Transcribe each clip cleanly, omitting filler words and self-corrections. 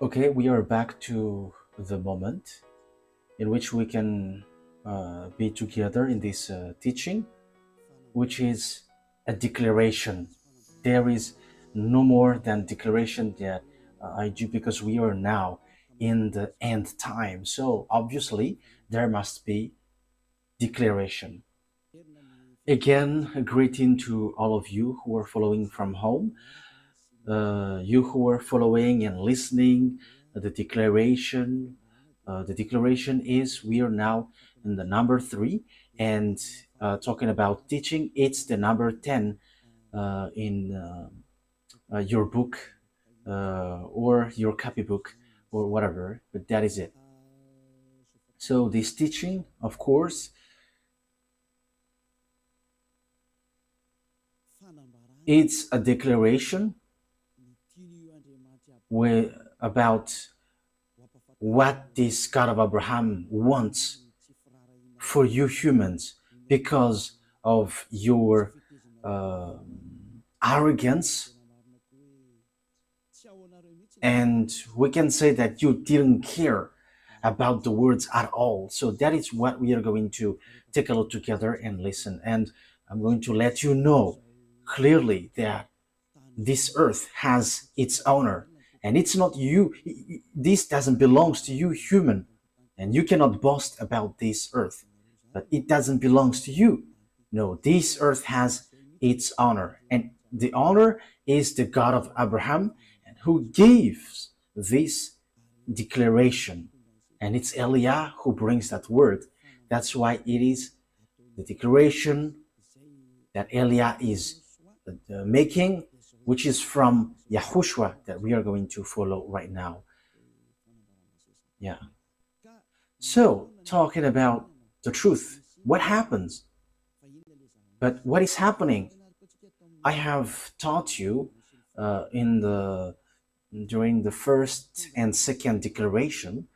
Okay, we are back to the moment in which we can be together in this teaching, which is a declaration. There is no more than declaration that I do because we are now in the end time. So obviously, there must be declaration. Again, a greeting to all of you who are following from home, you who are following and listening the declaration. The declaration is we are now in the number 3, and talking about teaching, it's the number 10 in your book or your copybook or whatever, but that is it. So this teaching, of course, it's a declaration about what this God of Abraham wants for you humans because of your uh, arrogance, and we can say that you didn't care about the words at all. So that is what we are going to take a look together and listen. And I'm going to let you know clearly that this earth has its owner, and it's not you. This doesn't belong to you human, and you cannot boast about this earth, but it doesn't belong to you. No, this earth has its honor, and the honor is the God of Abraham, and who gives this declaration, and it's Eliah who brings that word. That's why it is the declaration that Eliah is making, which is from Yahushua, that we are going to follow right now. Yeah. So, talking about the truth, what happens? But what is happening? I have taught you in the during the first and second declaration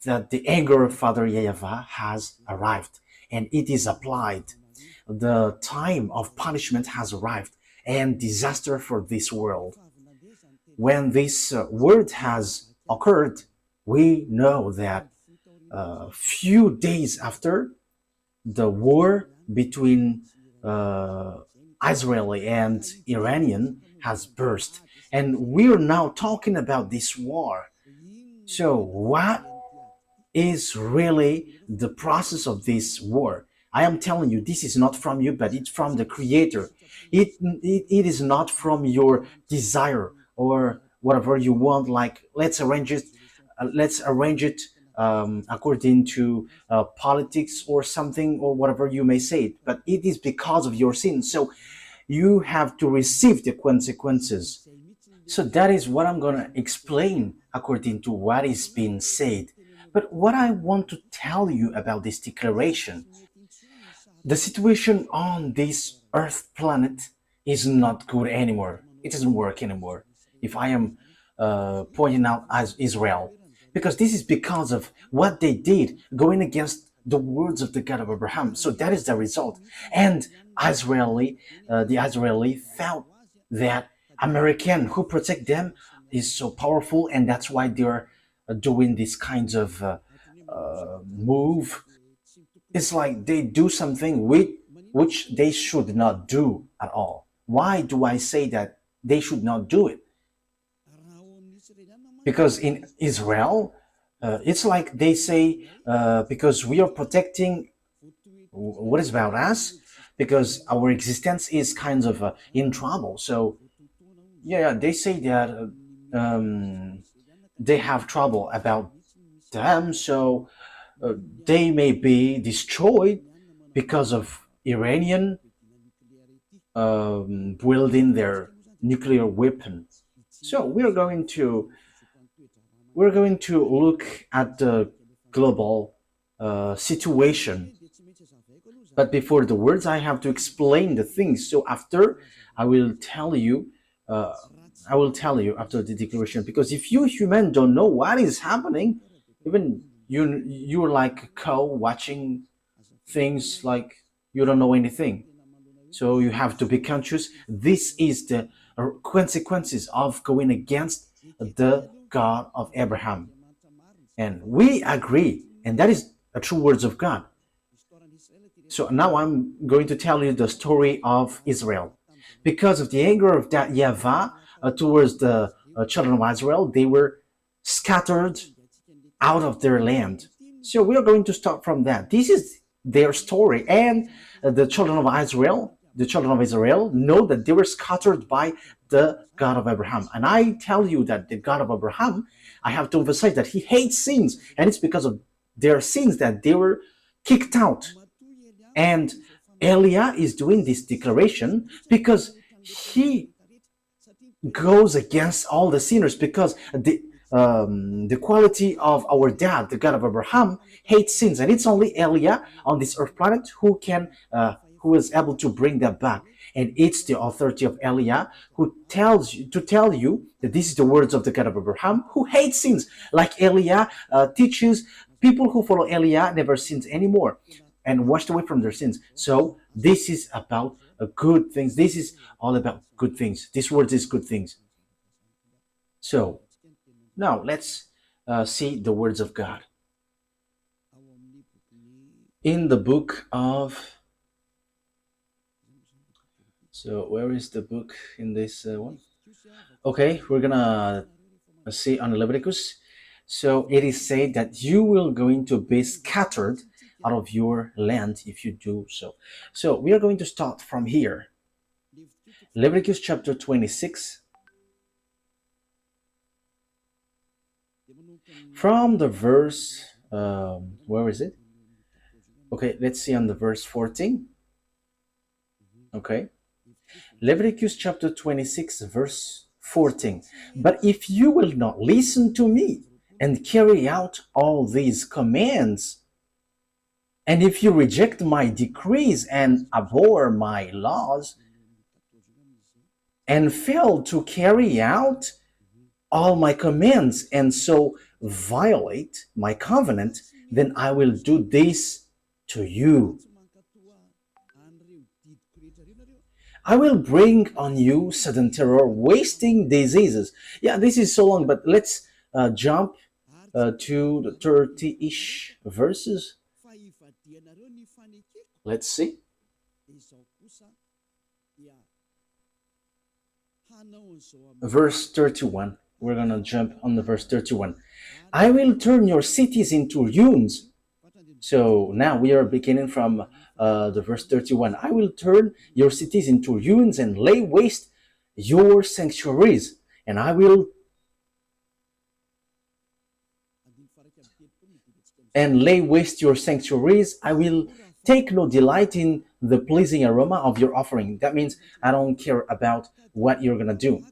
that the anger of Father YAHVAH has arrived and it is applied. The time of punishment has arrived and disaster for this world. When this word has occurred, we know that a few days after, the war between uh, Israeli and Iranian has burst. And we're now talking about this war. So, what is really the process of this war? I am telling you, this is not from you, but it's from the Creator. It is not from your desire or whatever you want. Like let's arrange it according to politics or something or whatever you may say it. But it is because of your sin. So you have to receive the consequences. So that is what I'm going to explain according to what is being said. But what I want to tell you about this declaration, the situation on this Earth planet is not good anymore. It doesn't work anymore. If I am pointing out as Israel, because this is because of what they did going against the words of the God of Abraham. So that is the result. And the Israeli felt that American who protect them is so powerful, and that's why they're doing these kinds of move. It's like they do something which they should not do at all. Why do I say that they should not do it? Because in Israel, it's like they say, because we are protecting what is about us, because our existence is kind of in trouble. So, yeah, they say that they have trouble about them, so they may be destroyed because of Iranian wielding their nuclear weapon. So we're going to look at the global situation. But before the words, I have to explain the things. So after, I will tell you. Uh, I will tell you after the declaration, because if you human don't know what is happening, even you're like a cow watching things like you don't know anything. So you have to be conscious. This is the consequences of going against the God of Abraham. And we agree, and that is the true words of God. So now I'm going to tell you the story of Israel. Because of the anger of that YAHVAH towards the children of Israel, they were scattered out of their land. So we are going to start from that. This is their story, and the children of Israel know that they were scattered by the God of Abraham. And I tell you that the God of Abraham, I have to emphasize that he hates sins, and it's because of their sins that they were kicked out. And Eliah is doing this declaration because he goes against all the sinners, because the quality of our dad, the God of Abraham, hates sins, and it's only Eliah on this earth planet who is able to bring that back. And it's the authority of Eliah who tells you to tell you that this is the words of the God of Abraham, who hates sins. Like Eliah teaches, people who follow Eliah never sins anymore and washed away from their sins. So this is about good things. This is all about good things. This word is good things. So now let's see the words of God in the book of. So where is the book in this one? Okay, we're gonna see on Leviticus. So it is said that you will going to be scattered out of your land if you do so. So we are going to start from here. Leviticus chapter 26. From the verse, where is it? Okay, let's see on the verse 14. Okay. Leviticus chapter 26, verse 14. But if you will not listen to me and carry out all these commands, and if you reject my decrees and abhor my laws, and fail to carry out all my commands and so violate my covenant, then I will do this to you. I will bring on you sudden terror, wasting diseases. Yeah, this is so long, but let's jump to the 30-ish verses. Let's see. Verse 31. We're going to jump on the verse 31. I will turn your cities into ruins. So now we are beginning from the verse 31. I will turn your cities into ruins and lay waste your sanctuaries. And I will lay waste your sanctuaries. I will take no delight in the pleasing aroma of your offering. That means I don't care about what you're going to do.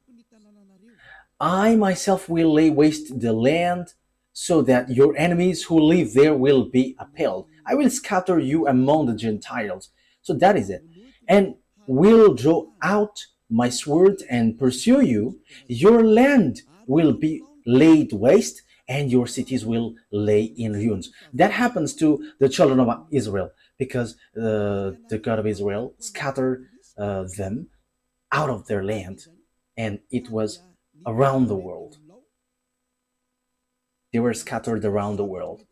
I myself will lay waste the land so that your enemies who live there will be appalled. I will scatter you among the Gentiles. So that is it. And will draw out my sword and pursue you. Your land will be laid waste and your cities will lay in ruins. That happens to the children of Israel because the God of Israel scattered them out of their land, and it was around the world. They were scattered around the world.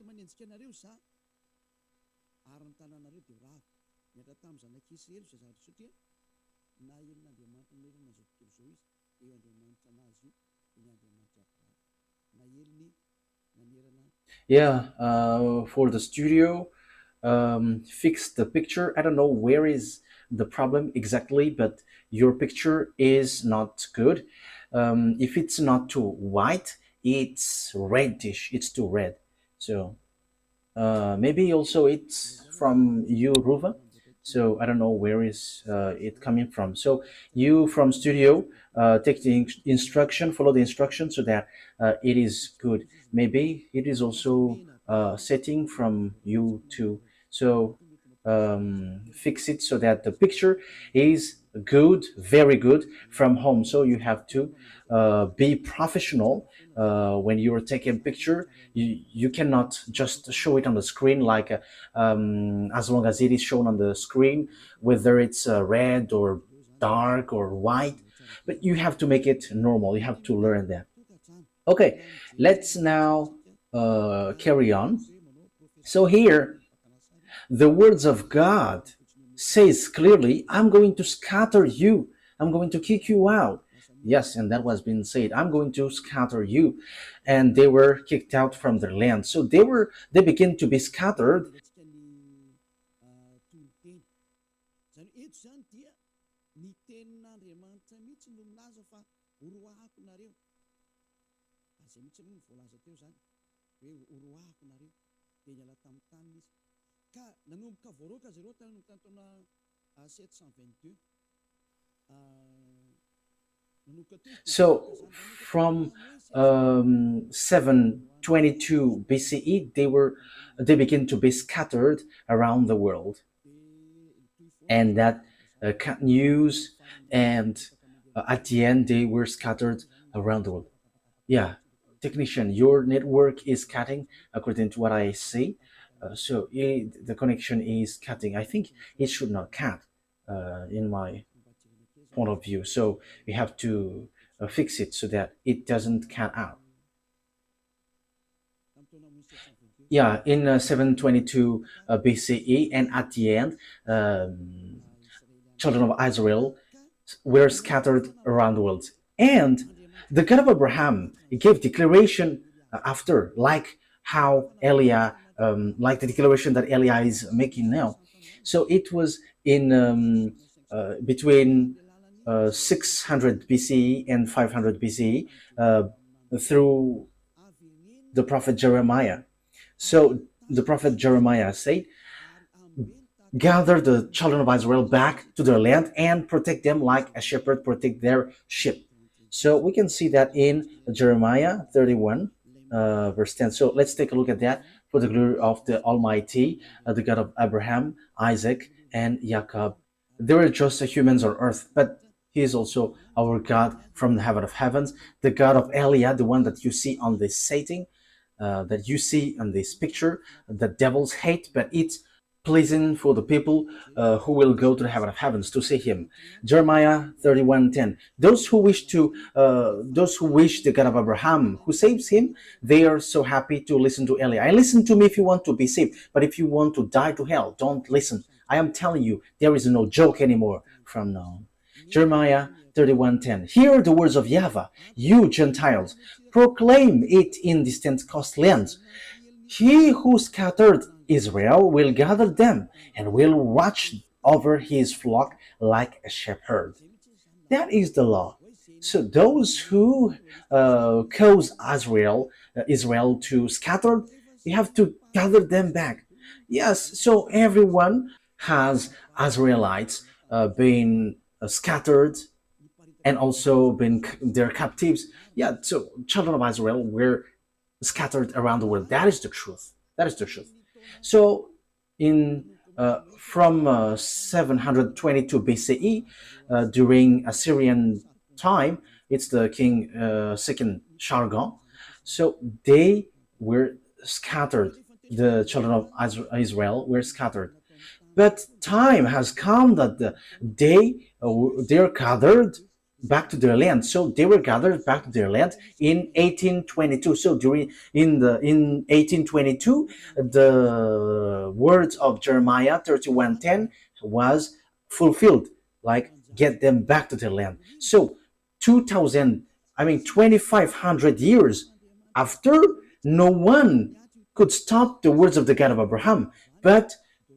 Yeah, for the studio, fix the picture. I don't know where is the problem exactly, but your picture is not good. If it's not too white, it's reddish, it's too red. So maybe also it's from you, Ruva. So I don't know where is it coming from. So you from studio, take the instruction, follow the instruction so that it is good. Maybe it is also setting from you too. So fix it so that the picture is good, very good from home. So you have to be professional when you're taking a picture. You cannot just show it on the screen like as long as it is shown on the screen, whether it's red or dark or white, but you have to make it normal. You have to learn that. Okay, let's now carry on. So here, the words of God says clearly, I'm going to scatter you. I'm going to kick you out. Yes, and that was being said. I'm going to scatter you. And they were kicked out from their land. So they began to be scattered. So from 722 BCE, they began to be scattered around the world, and that news, and at the end they were scattered around the world. Yeah, technician, your network is cutting according to what I see. So the connection is cutting. I think it should not cut in my point of view. So we have to fix it so that it doesn't cut out. Yeah, in 722 BCE, and at the end, children of Israel were scattered around the world. And the God of Abraham gave declaration after, like how Eliah, like the declaration that Eliah is making now. So it was in between 600 BCE and 500 BCE through the prophet Jeremiah. So the prophet Jeremiah said, gather the children of Israel back to their land and protect them like a shepherd protect their sheep. So we can see that in Jeremiah 31, verse 10. So let's take a look at that. For the glory of the Almighty, the God of Abraham, Isaac, and Jacob. There are just humans on earth, but He is also our God from the heaven of heavens, the God of Eliah, the one that you see on this setting, that you see on this picture. The devils hate, but it's pleasing for the people who will go to the heaven of heavens to see him. Jeremiah 31:10. Those who wish the God of Abraham, who saves him, they are so happy to listen to Eli. I listen to me if you want to be saved, but if you want to die to hell, don't listen. I am telling you, there is no joke anymore from now on. Jeremiah 31:10. Hear the words of YAHVAH, you Gentiles, proclaim it in distant coastlands. He who scattered Israel will gather them and will watch over his flock like a shepherd. That is the law. So those who cause Israel to scatter, you have to gather them back. Yes, so everyone has Israelites being scattered and also been their captives. Yeah, so children of Israel were scattered around the world. That is the truth. That is the truth. So, in from 722 BCE, during Assyrian time, it's the king second Sargon. So they were scattered. The children of Israel were scattered. But time has come that they're gathered back to their land. So they were gathered back to their land in 1822. So in 1822, the words of Jeremiah 31:10 was fulfilled, like get them back to their land. So 2000, I mean 2500 years after, no one could stop the words of the God of Abraham, but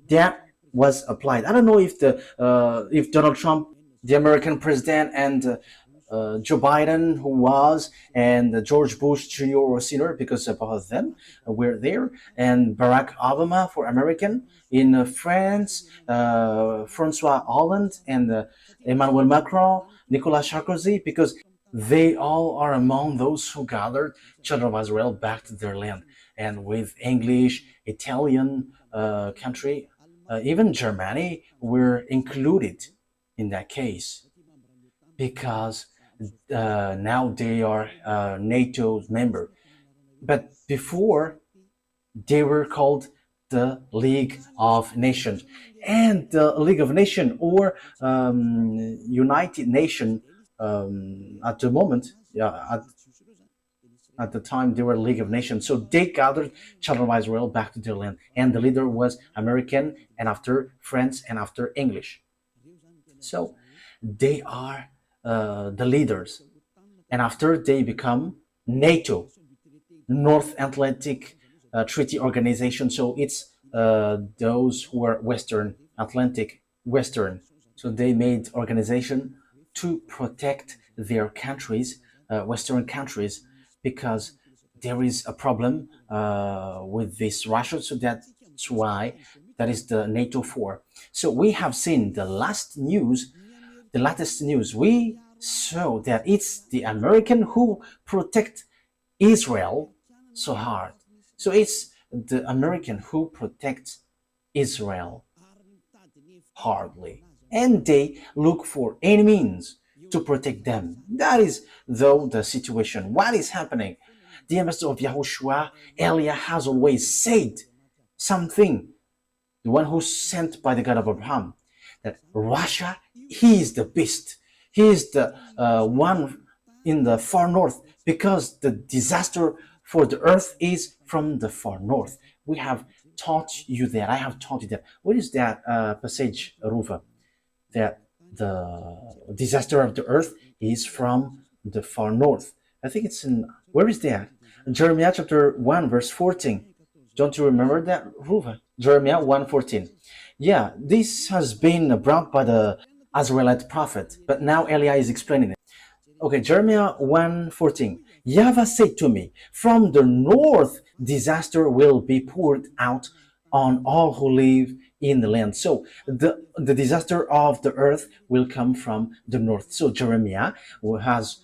that was applied. I don't know if Donald Trump, the American president, and Joe Biden, who was, and George Bush Jr. or Sr., because both of them were there, and Barack Obama for American, in France, Francois Hollande, and Emmanuel Macron, Nicolas Sarkozy, because they all are among those who gathered children of Israel back to their land. And with English, Italian country, even Germany were included in that case, because now they are NATO's member. But before, they were called the League of Nations. And the League of Nations, or United Nation, at the moment, At the time, they were a League of Nations. So they gathered children of Israel back to their land. And the leader was American, and after French, and after English. So they are the leaders. And after they become NATO, North Atlantic Treaty Organization. So it's those who are Western Atlantic, Western. So they made organization to protect their countries, Western countries, because there is a problem with this Russia. So that's why that is the NATO 4. So we have seen the latest news. We saw that it's the American who protect Israel so hard. So it's the American who protects Israel hardly, and they look for any means to protect them. That is, though, the situation. What is happening? The ambassador of Yahushua, Eliah, has always said something, the one who's sent by the God of Abraham, that Russia, he is the beast. He is the one in the far north, because the disaster for the earth is from the far north. We have taught you that. I have taught you that. What is that passage, Ruva? That the disaster of the earth is from the far north. I think it's in, where is that? Jeremiah chapter 1 verse 14. Don't you remember that, Ruva? Jeremiah 1:14. Yeah, this has been brought by the Israelite prophet, but now Eliah is explaining it. Okay, Jeremiah 1:14. YAHVAH said to me, from the north disaster will be poured out on all who live in the land. So the disaster of the earth will come from the north. So Jeremiah has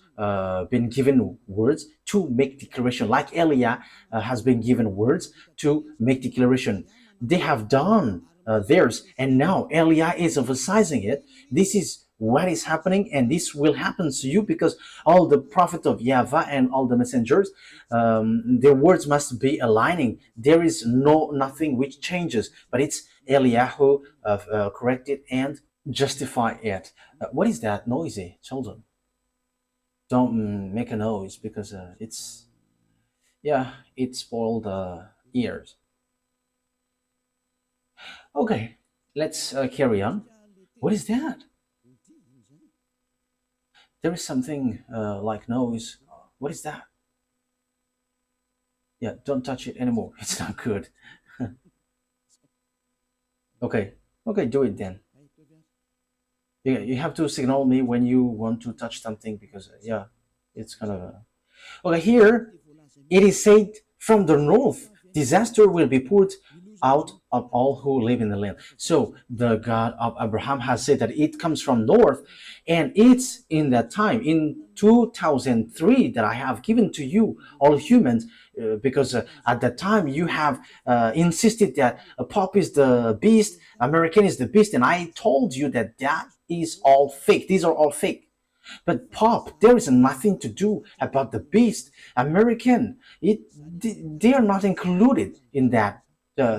been given words to make declaration, like Eliah has been given words to make declaration. They have done theirs, and now Eliah is emphasizing it. This is what is happening, and this will happen to you, because all the prophets of YAHVAH and all the messengers, their words must be aligning. There is nothing which changes, but it's Eliah who corrected and justify it. What is that noisy, children? Don't make a noise, because it spoiled the ears. Okay, let's carry on. What is that? There is something like noise. What is that? Yeah, don't touch it anymore. It's not good. Okay, do it then. Yeah, you have to signal me when you want to touch something, because it's kind of okay. Here it is said, from the north disaster will be poured out of all who live in the land. So the God of Abraham has said that it comes from north, and it's in that time, in 2003, that I have given to you, all humans, because at that time you have insisted that a Pope is the beast, American is the beast, and I told you that that is all fake. These are all fake. But Pope, there is nothing to do about the beast. American, they are not included in that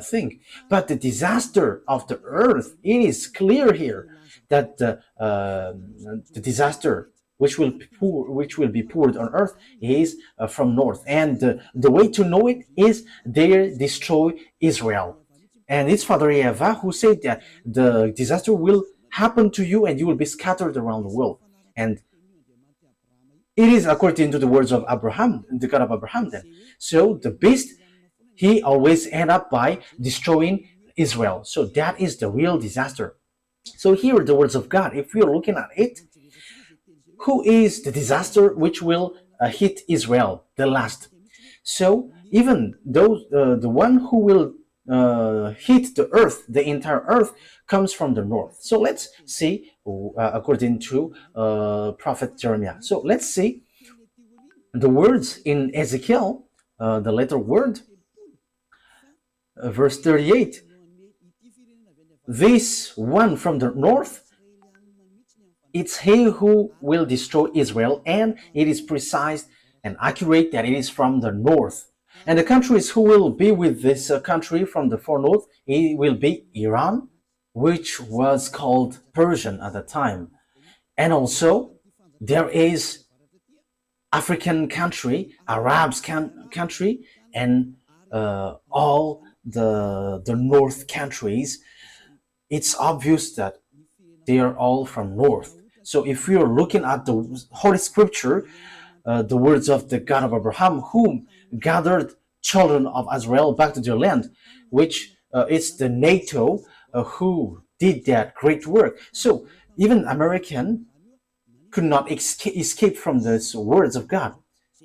thing. But the disaster of the earth, it is clear here that the disaster which will be poured on earth is from north, and the way to know it is they destroy Israel. And it's Father YAHVAH who said that the disaster will happen to you, and you will be scattered around the world. And it is according to the words of Abraham, the God of Abraham then. So the beast, he always end up by destroying Israel. So that is the real disaster. So here are the words of God. If we are looking at it, who is the disaster which will hit Israel the last? So even those, the one who will hit the earth, the entire earth, comes from the north. So let's see, according to Prophet Jeremiah. So let's see the words in Ezekiel, the letter word, verse 38. This one from the north, it's he who will destroy Israel, and it is precise and accurate that it is from the north. And the countries who will be with this country from the far north, it will be Iran, which was called Persian at the time. And also there is African country, Arabs country, and all the North countries, it's obvious that they are all from North. So if we are looking at the Holy Scripture, the words of the God of Abraham, whom gathered children of Israel back to their land, which is the NATO who did that great work. So even American could not escape from these words of God.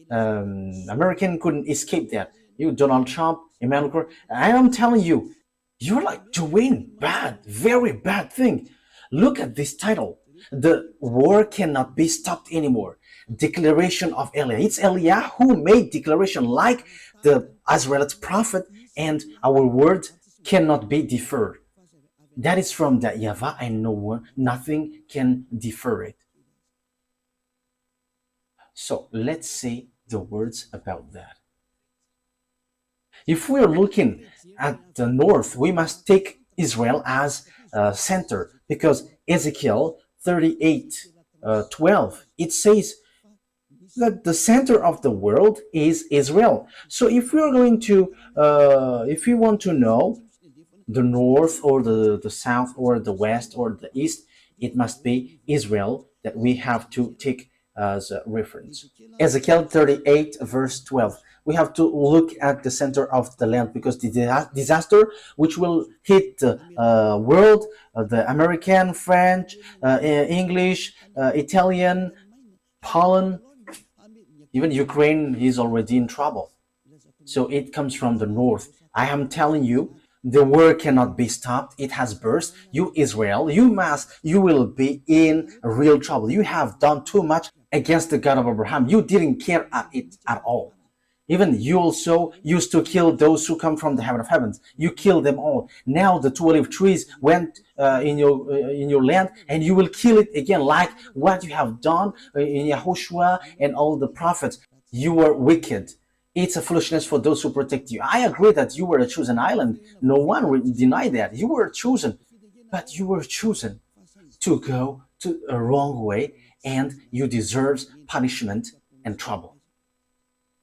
American couldn't escape that. You, Donald Trump, Emmanuel Macron, I am telling you, you're like doing bad, very bad thing. Look at this title. The war cannot be stopped anymore. Declaration of Eliah. It's Eliah who made declaration like the Israelite prophet, and our word cannot be deferred. That is from the YAHVAH, and no one, nothing can defer it. So let's see the words about that. If we are looking at the north, we must take Israel as center, because Ezekiel 38 12, it says that the center of the world is Israel. So if we are going to, if we want to know the north or the south or the west or the east, it must be Israel that we have to take as a reference. Ezekiel 38 verse 12. We have to look at the center of the land, because the disaster which will hit the world, the American, French, English, Italian, Poland, even Ukraine is already in trouble. So it comes from the north. I am telling you, the war cannot be stopped. It has burst. You, Israel, you will be in real trouble. You have done too much against the God of Abraham. You didn't care at it at all. Even you also used to kill those who come from the heaven of heavens. You killed them all. Now the 12 trees went in your land, and you will kill it again, like what you have done in YAHOSHUAH and all the prophets. You were wicked. It's a foolishness for those who protect you. I agree that you were a chosen island. No one will deny that. You were chosen. But you were chosen to go to a wrong way, and you deserve punishment and trouble.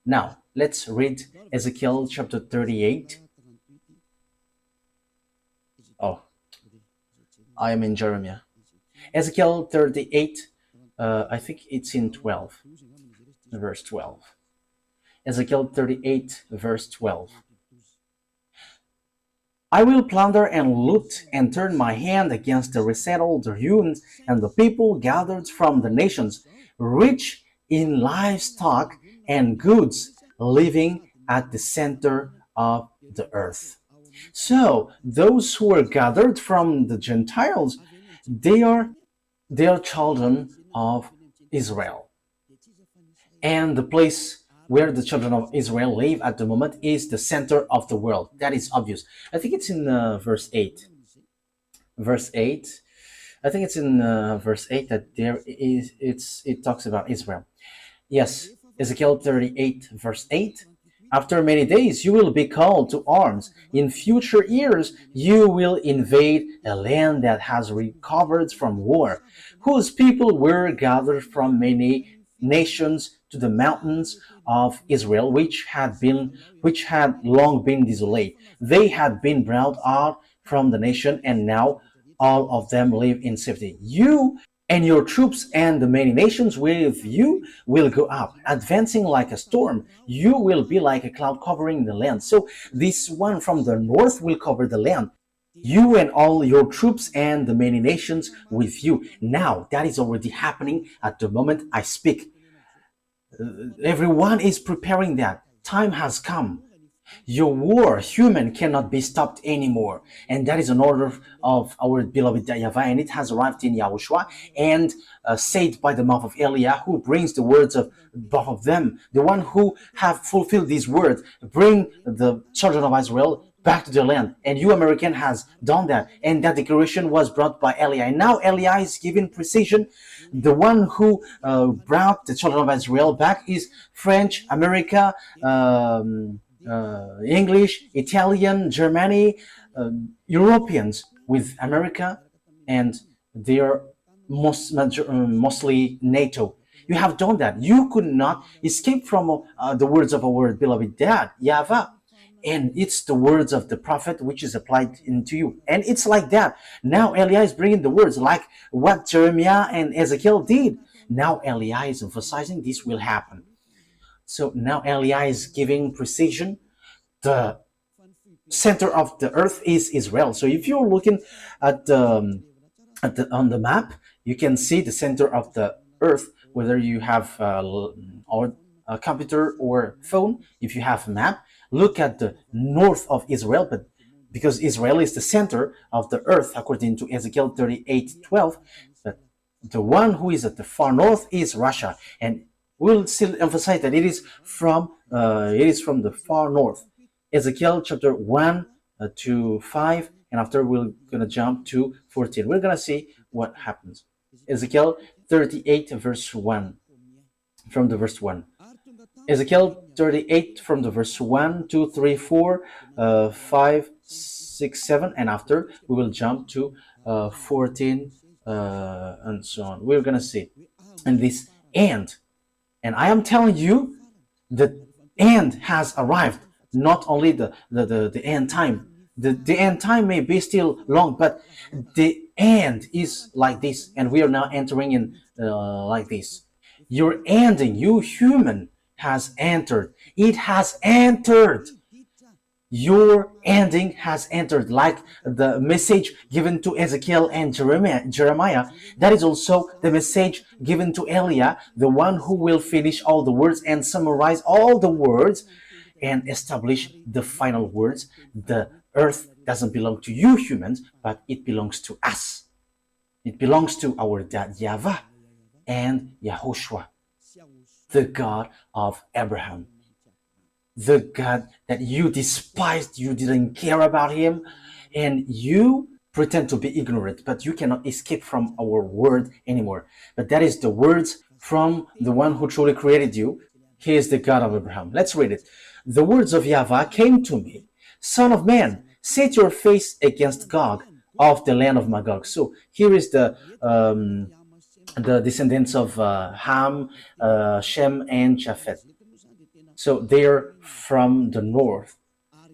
Now, let's read Ezekiel chapter 38. Oh, I am in Jeremiah. Ezekiel 38, I think it's in 12, verse 12. Ezekiel 38, verse 12. I will plunder and loot and turn my hand against the resettled ruins and the people gathered from the nations, rich in livestock and goods, living at the center of the earth. So those who are gathered from the Gentiles, they are children of Israel. And the place where the children of Israel live at the moment is the center of the world. That is obvious. I think it's in verse 8. Verse 8. I think it's in verse 8 that it talks about Israel. Yes, Ezekiel 38, verse 8. After many days you will be called to arms. In future years you will invade a land that has recovered from war, whose people were gathered from many nations to the mountains of Israel, which had long been desolate. They had been brought out from the nation, and now all of them live in safety. You and your troops and the many nations with you will go up, advancing like a storm. You will be like a cloud covering the land. So this one from the north will cover the land. You and all your troops and the many nations with you. Now that is already happening at the moment I speak. Everyone is preparing that. Time has come. Your war, human, cannot be stopped anymore. And that is an order of our beloved YAHVAH, and it has arrived in YAHOSHUAH and said by the mouth of Eliah, who brings the words of both of them, the one who have fulfilled these words, bring the children of Israel back to their land. And you, American, has done that. And that declaration was brought by Eliah. And now Eliah is giving precision. The one who brought the children of Israel back is French, America, English, Italian, Germany, Europeans with America, and they are mostly NATO. You have done that. You could not escape from the words of our beloved dad, YAHVAH. And it's the words of the prophet which is applied into you. And it's like that. Now Eliah is bringing the words like what Jeremiah and Ezekiel did. Now Eliah is emphasizing this will happen. So now Eliah is giving precision. The center of the earth is Israel. So if you're looking at on the map, you can see the center of the earth, whether you have a computer or phone. If you have a map, look at the north of Israel, but because Israel is the center of the earth, according to Ezekiel 38:12, but the one who is at the far north is Russia, and we'll still emphasize that it is from the far north. Ezekiel chapter 1 to 5, and after we're gonna jump to 14. We're gonna see what happens. Ezekiel 38 verse 1, from the verse 1. Ezekiel 38 from the verse 1, 2, 3, 4, 5, 6, 7, and after we will jump to 14 and so on. We're gonna see. And this end, and I am telling you, the end has arrived. Not only the end time. The end time may be still long, but the end is like this, and we are now entering in like this. Your ending, you human, has entered. It has entered. Your ending has entered, like the message given to Ezekiel and Jeremiah. That is also the message given to Eliah, the one who will finish all the words and summarize all the words and establish the final words. The earth doesn't belong to you humans, but it belongs to us. It belongs to our dad YAHVAH and YAHOSHUA, the God of Abraham, the God that you despised. You didn't care about him, and you pretend to be ignorant, but you cannot escape from our word anymore. But that is the words from the one who truly created you. He is the God of Abraham. Let's read it. The words of YAHVAH came to me, Son of man, set your face against Gog of the land of Magog. So here is the descendants of Ham, Shem, and Japheth. So they're from the north,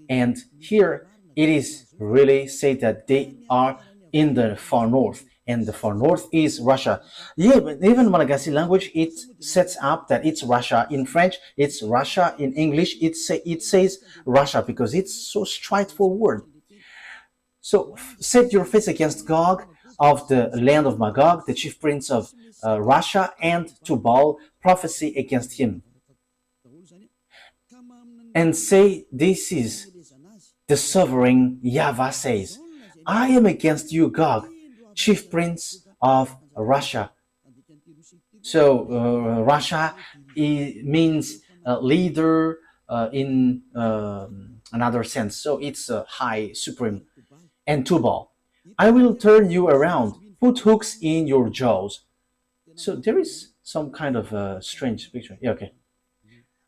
and here it is really said that they are in the far north, and the far north is Russia. Yeah, but even Malagasy language, it sets up that it's Russia. In French, it's Russia. In English, it says Russia because it's so straightforward. So set your face against Gog of the land of Magog, the chief prince of Russia, and Tubal, prophesy against him, and say, this is the sovereign YAHVAH says, I am against you, Gog, chief prince of Russia. So Russia means leader in another sense. So it's high, supreme. And Tubal, I will turn you around, put hooks in your jaws. So there is some kind of strange picture. Yeah, okay.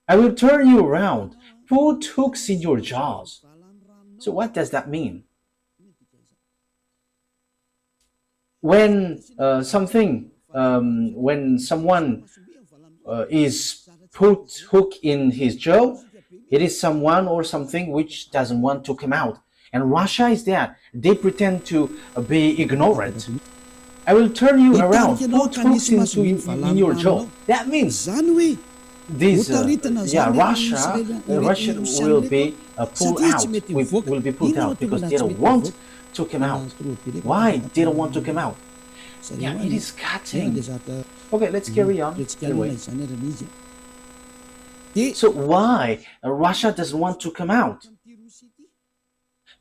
I will turn you around, put hooks in your jaws. So what does that mean? When when someone is put hook in his jaw, it is someone or something which doesn't want to come out. And Russia is that. They pretend to be ignorant. I will turn you around, put hooks in your jaw. That means this, Russia will be pulled out. Will be pulled out because they don't want to come out. Why they don't want to come out? Yeah, it is cutting. Okay, let's carry on. Anyway. So why Russia doesn't want to come out?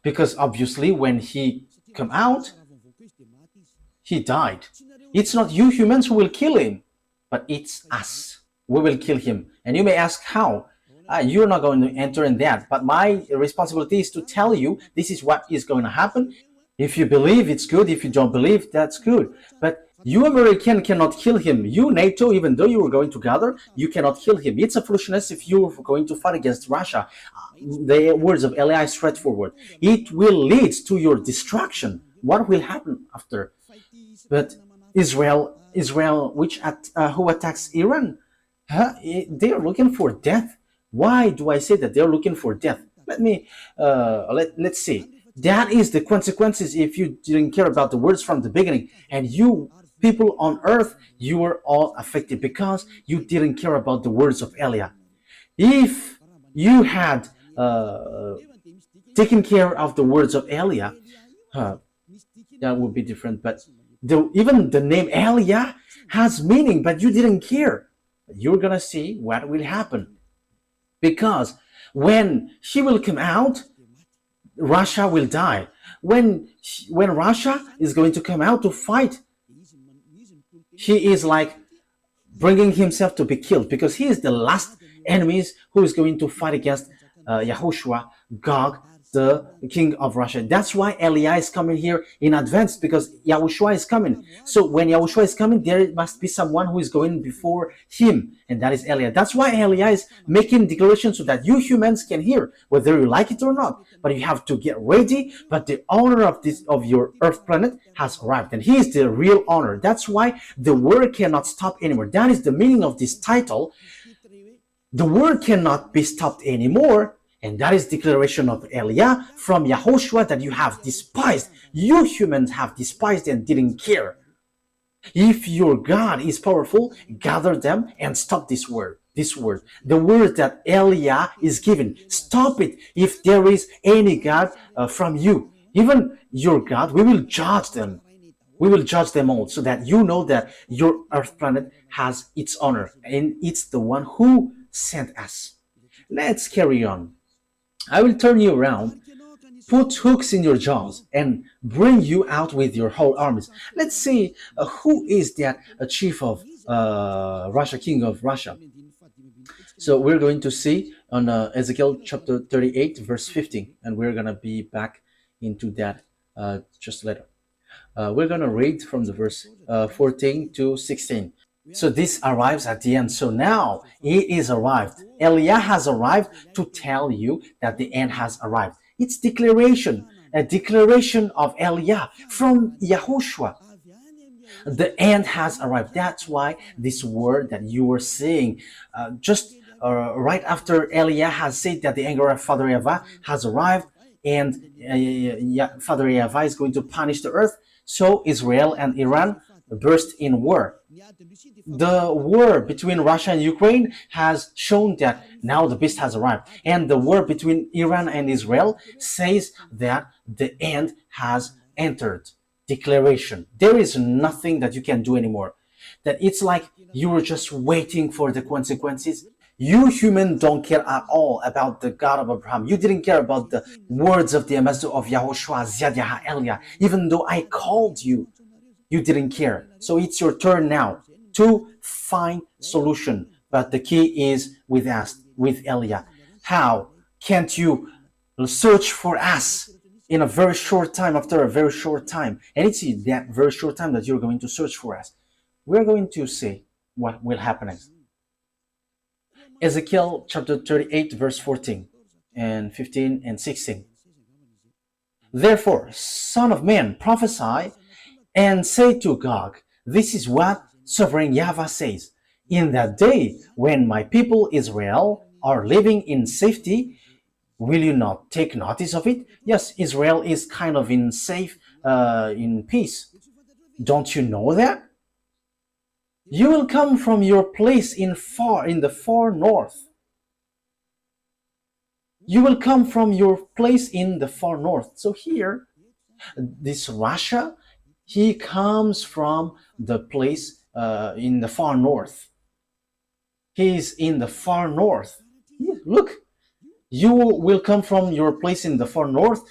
Because obviously when he come out, he died. It's not you humans who will kill him, but it's us. We will kill him. And you may ask how? You're not going to enter in that. But my responsibility is to tell you this is what is going to happen. If you believe, it's good. If you don't believe, that's good. But you American cannot kill him. You NATO, even though you were going to gather, you cannot kill him. It's a foolishness if you're going to fight against Russia. The words of Eli are straightforward. It will lead to your destruction. What will happen after? But Israel Israel, who attacks Iran, they are looking for death. Why do I say that they're looking for death? Let's see. That is the consequences if you didn't care about the words from the beginning. And you people on earth, you were all affected because you didn't care about the words of Eliah. If you had taken care of the words of Eliah, that would be different. But even the name Eliah has meaning, but you didn't care. You're gonna see what will happen, because when she will come out, Russia will die. When Russia is going to come out to fight, he is like bringing himself to be killed, because he is the last enemies who is going to fight against YAHOSHUA, Gog, the king of Russia. That's why Eliah is coming here in advance, because YAHOSHUA is coming. So when YAHOSHUA is coming, there must be someone who is going before him, and that is Eliah. That's why Eliah is making declarations so that you humans can hear, whether you like it or not. But you have to get ready. But the owner of your earth planet has arrived, and he is the real owner. That's why the war cannot stop anymore. That is the meaning of this title. The war cannot be stopped anymore. And that is declaration of Eliah from YAHOSHUA that you have despised. You humans have despised and didn't care. If your God is powerful, gather them and stop this word. The word that Eliah is giving. Stop it. If there is any God from you, even your God, we will judge them. We will judge them all, so that you know that your earth planet has its honor, and it's the one who sent us. Let's carry on. I will turn you around, put hooks in your jaws, and bring you out with your whole armies. Let's see who is that chief of Russia, king of Russia. So we're going to see on Ezekiel chapter 38, verse 15, and we're going to be back into that just later. We're going to read from the verse 14 to 16. So this arrives at the end. So now he is arrived. Eliah has arrived to tell you that the end has arrived. It's declaration, a declaration of Eliah from YAHOSHUA. The end has arrived. That's why this word that you were saying, right after Eliah has said that the anger of Father YAHVAH has arrived, and Father YAHVAH is going to punish the earth. So Israel and Iran burst in war. The war between Russia and Ukraine has shown that now the beast has arrived. And the war between Iran and Israel says that the end has entered. Declaration. There is nothing that you can do anymore. That it's like you were just waiting for the consequences. You human don't care at all about the God of Abraham. You didn't care about the words of the ambassador of YAHOSHUA, Ziad Eliah. Even though I called you, you didn't care. So it's your turn now to find solution. But the key is with us, with Eliah. How can't you search for us in a very short time, after a very short time? And it's in that very short time that you're going to search for us. We're going to see what will happen next. Ezekiel chapter 38, verse 14 and 15 and 16. Therefore, son of man, prophesy and say to Gog, this is what sovereign YAHVAH says. In that day when my people Israel are living in safety, will you not take notice of it? Yes, Israel is kind of in peace. Don't you know that? You will come from your place in the far north. You will come from your place in the far north. So here, this Russia, he comes from the place in the far north. He's in the far north. Yeah, look, you will come from your place in the far north,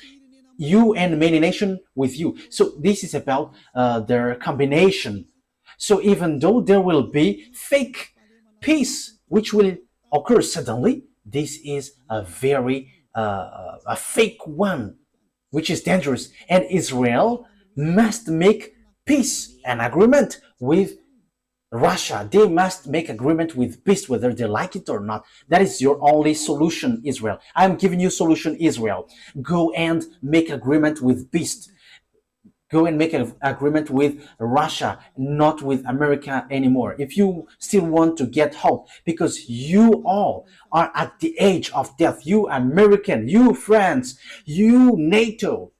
you and many nations with you. So this is about their combination. So even though there will be fake peace, which will occur suddenly, this is a very a fake one, which is dangerous. And Israel must make peace and agreement with Russia. They must make agreement with peace, whether they like it or not. That is your only solution, Israel. I'm giving you solution, Israel. Go and make agreement with peace. go and make an agreement with Russia, not with America anymore. If you still want to get hope, because you all are at the age of death, you American, you France, you NATO,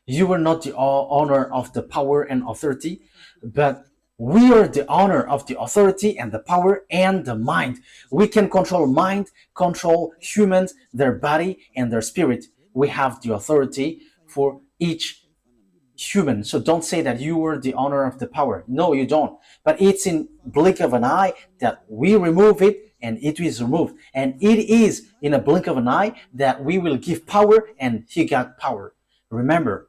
you are not the owner of the power and authority, but we are the owner of the authority and the power and the mind. We can control mind, control humans, their body and their spirit. We have the authority for each human. So don't say that you are the owner of the power. No, you don't. But it's in blink of an eye that we remove it and it is removed. And it is in a blink of an eye that we will give power and he got power. Remember,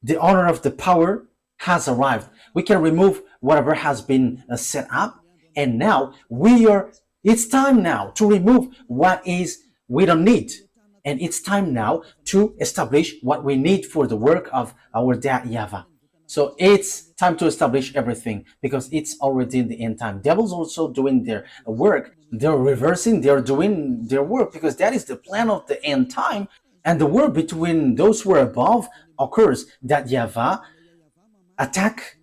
the owner of the power has arrived. We can remove whatever has been set up, and now it's time now to remove what is we don't need, and it's time now to establish what we need for the work of our dad YAHVAH. So it's time to establish everything because it's already in the end time. Devil's also doing their work. They're reversing, they're doing their work because that is the plan of the end time. And the war between those who are above occurs, that YAHVAH attack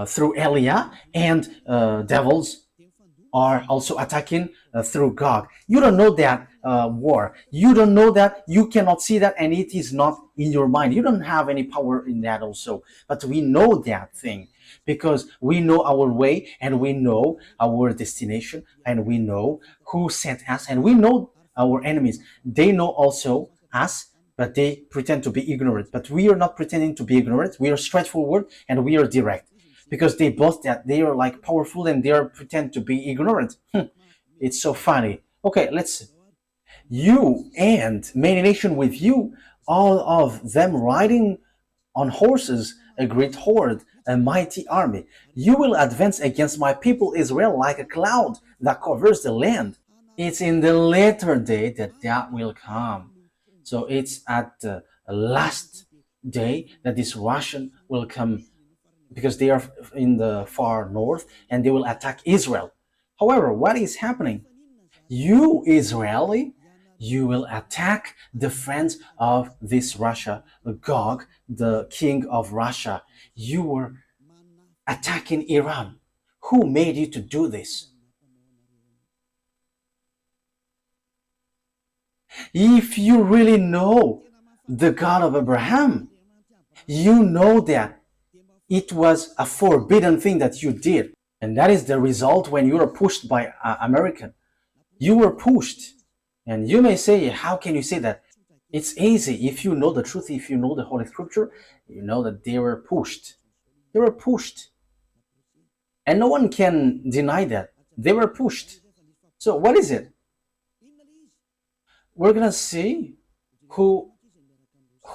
through Elia, and devils are also attacking through Gog. You don't know that war. You don't know that. You cannot see that, and it is not in your mind. You don't have any power in that also. But we know that thing because we know our way, and we know our destination, and we know who sent us, and we know our enemies. They know also us, but they pretend to be ignorant. But we are not pretending to be ignorant. We are straightforward and we are direct, because they boast that they are like powerful and they are pretend to be ignorant. It's so funny. Okay, let's see. You and many nations with you, all of them riding on horses, a great horde, a mighty army. You will advance against my people Israel like a cloud that covers the land. It's in the later day that will come. So it's at the last day that this Russian will come, because they are in the far north and they will attack Israel. However, what is happening? You, Israeli, you will attack the friends of this Russia, Gog, the king of Russia. You were attacking Iran. Who made you to do this? If you really know the God of Abraham, you know that it was a forbidden thing that you did. And that is the result when you are pushed by American. You were pushed. And you may say, how can you say that? It's easy. If you know the truth, if you know the Holy Scripture, you know that they were pushed. They were pushed. And no one can deny that. They were pushed. So what is it? We're going to see who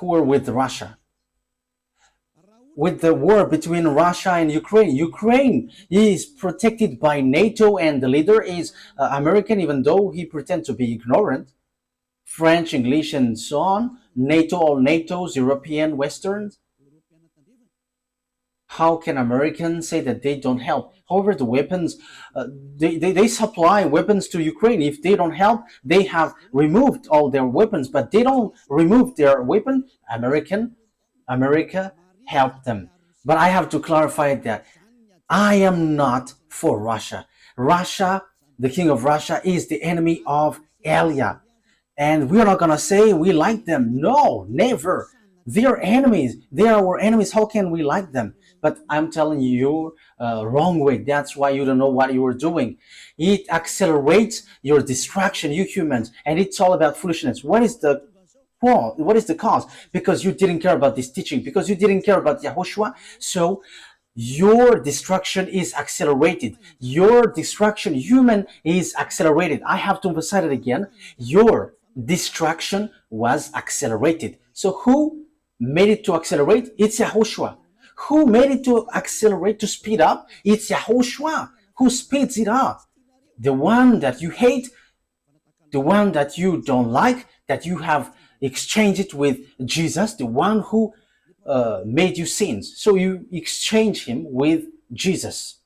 are with Russia. With the war between Russia and Ukraine. Ukraine is protected by NATO and the leader is American, even though he pretends to be ignorant. French, English, and so on. NATO, all NATOs, European, Westerns. How can Americans say that they don't help? However, the weapons, they supply weapons to Ukraine. If they don't help, they have removed all their weapons, but they don't remove their weapon. America help them. But I have to clarify that I am not for Russia. Russia, the king of Russia, is the enemy of Elia. And we're not going to say we like them. No, never. They are enemies. They are our enemies. How can we like them? But I'm telling you, wrong way. That's why you don't know what you are doing. It accelerates your distraction, you humans. And it's all about foolishness. What is the What is the cause? Because you didn't care about this teaching, because you didn't care about YAHOSHUA. So your destruction is accelerated. Your destruction, human, is accelerated. I have to emphasize it again. Your destruction was accelerated. So who made it to accelerate? It's YAHOSHUA. Who made it to accelerate, to speed up? It's YAHOSHUA. Who speeds it up? The one that you hate, the one that you don't like, that you have exchanged it with Jesus, the one who made you sins. So you exchange him with Jesus.